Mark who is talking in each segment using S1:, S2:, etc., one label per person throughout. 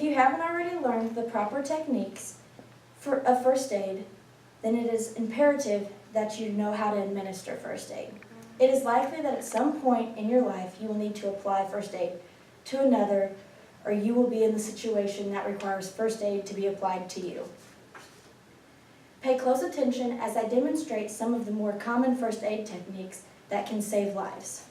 S1: you haven't already learned the proper techniques of first aid, then it is imperative that you know how to administer first aid. It is likely that at some point in your life you will need to apply first aid to another, or you will be in the situation that requires first aid to be applied to you. Pay close attention as I demonstrate some of the more common first aid techniques that can save lives.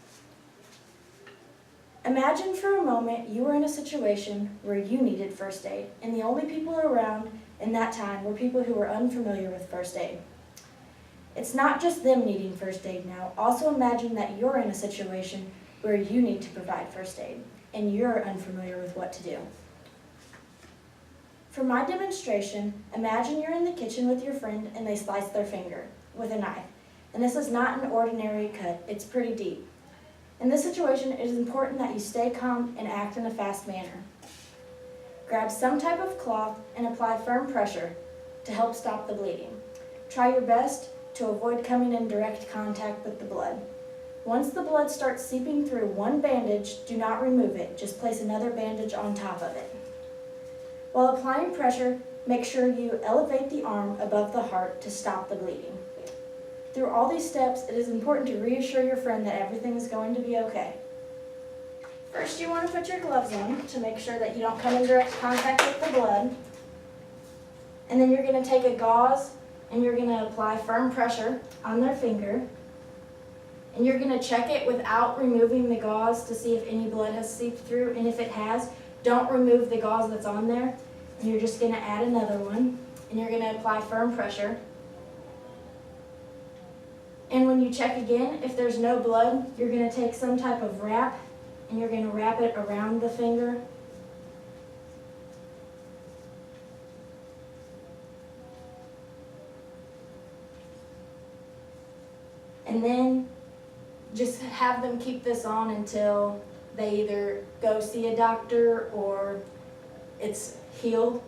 S1: Imagine for a moment you were in a situation where you needed first aid, and the only people around in that time were people who were unfamiliar with first aid. It's not just them needing first aid now. Also imagine that you're in a situation where you need to provide first aid, and you're unfamiliar with what to do. For my demonstration, imagine you're in the kitchen with your friend and they slice their finger with a knife. And this is not an ordinary cut, it's pretty deep. In this situation, it is important that you stay calm and act in a fast manner. Grab some type of cloth and apply firm pressure to help stop the bleeding. Try your best to avoid coming in direct contact with the blood. Once the blood starts seeping through one bandage, do not remove it, just place another bandage on top of it. While applying pressure, make sure you elevate the arm above the heart to stop the bleeding. Through all these steps, it is important to reassure your friend that everything is going to be okay. First, you want to put your gloves on to make sure that you don't come in direct contact with the blood. And then you're going to take a gauze and you're going to apply firm pressure on their finger. And you're going to check it without removing the gauze to see if any blood has seeped through. And if it has, don't remove the gauze that's on there. And you're just going to add another one. And you're going to apply firm pressure. And when you check again, if there's no blood, you're going to take some type of wrap and you're going to wrap it around the finger. And then just have them keep this on until they either go see a doctor or it's healed,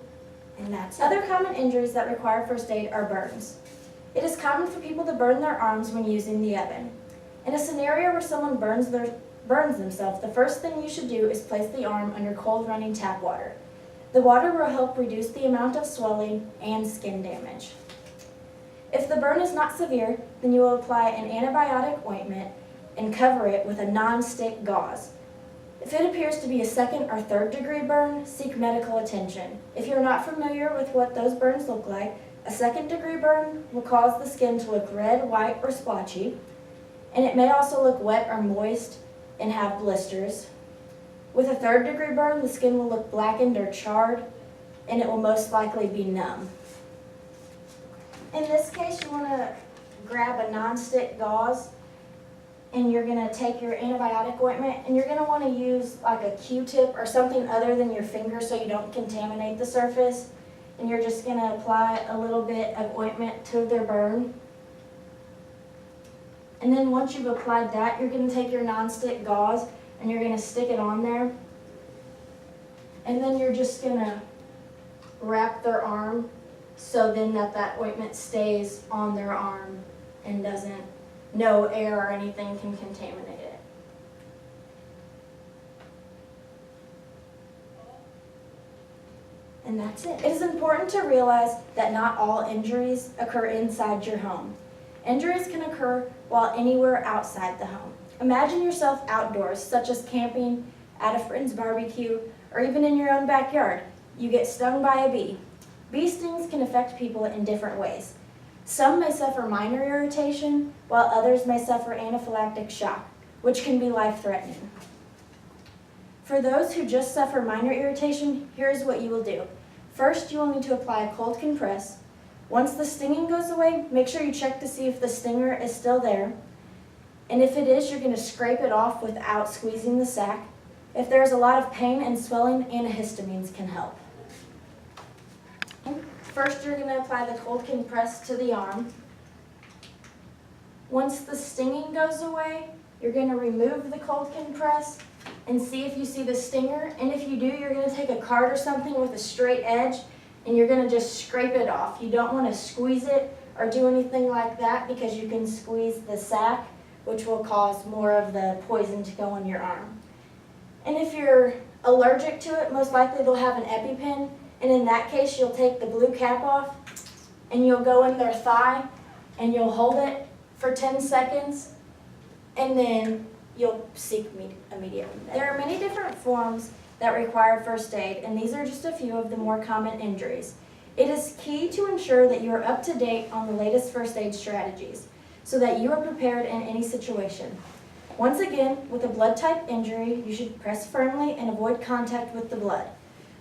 S1: and that's it. Other common injuries that require first aid are burns. It is common for people to burn their arms when using the oven. In a scenario where someone burns themselves, the first thing you should do is place the arm under cold running tap water. The water will help reduce the amount of swelling and skin damage. If the burn is not severe, then you will apply an antibiotic ointment and cover it with a non-stick gauze. If it appears to be a second or third degree burn, seek medical attention. If you're not familiar with what those burns look like, a second degree burn will cause the skin to look red, white, or splotchy, and it may also look wet or moist and have blisters. With a third degree burn, the skin will look blackened or charred, and it will most likely be numb. In this case, you want to grab a non-stick gauze, and you're going to take your antibiotic ointment, and you're going to want to use like a Q-tip or something other than your finger so you don't contaminate the surface. And you're just going to apply a little bit of ointment to their burn. And then once you've applied that, you're going to take your non-stick gauze and you're going to stick it on there. And then you're just going to wrap their arm so then that ointment stays on their arm and no air or anything can contaminate it. And that's it. It is important to realize that not all injuries occur inside your home. Injuries can occur while anywhere outside the home. Imagine yourself outdoors, such as camping, at a friend's barbecue, or even in your own backyard. You get stung by a bee. Bee stings can affect people in different ways. Some may suffer minor irritation, while others may suffer anaphylactic shock, which can be life-threatening. For those who just suffer minor irritation, here's what you will do. First, you will need to apply a cold compress. Once the stinging goes away, make sure you check to see if the stinger is still there. And if it is, you're going to scrape it off without squeezing the sac. If there's a lot of pain and swelling, antihistamines can help. First, you're going to apply the cold compress to the arm. Once the stinging goes away, you're going to remove the cold compress and see if you see the stinger. And if you do, you're going to take a card or something with a straight edge and you're going to just scrape it off. You don't want to squeeze it or do anything like that because you can squeeze the sac, which will cause more of the poison to go in your arm. And if you're allergic to it, most likely they'll have an EpiPen, and in that case, you'll take the blue cap off, and you'll go in their thigh, and you'll hold it for 10 seconds, and then you'll seek immediate. There are many different forms that require first aid, and these are just a few of the more common injuries. It is key to ensure that you are up to date on the latest first aid strategies, so that you are prepared in any situation. Once again, with a blood type injury, you should press firmly and avoid contact with the blood.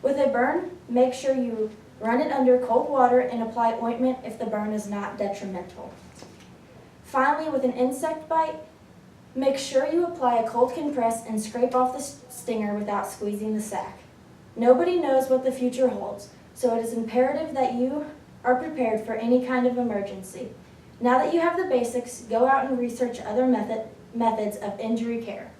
S1: With a burn, make sure you run it under cold water and apply ointment if the burn is not detrimental. Finally, with an insect bite, make sure you apply a cold compress and scrape off the stinger without squeezing the sac. Nobody knows what the future holds, so it is imperative that you are prepared for any kind of emergency. Now that you have the basics, go out and research other methods of injury care.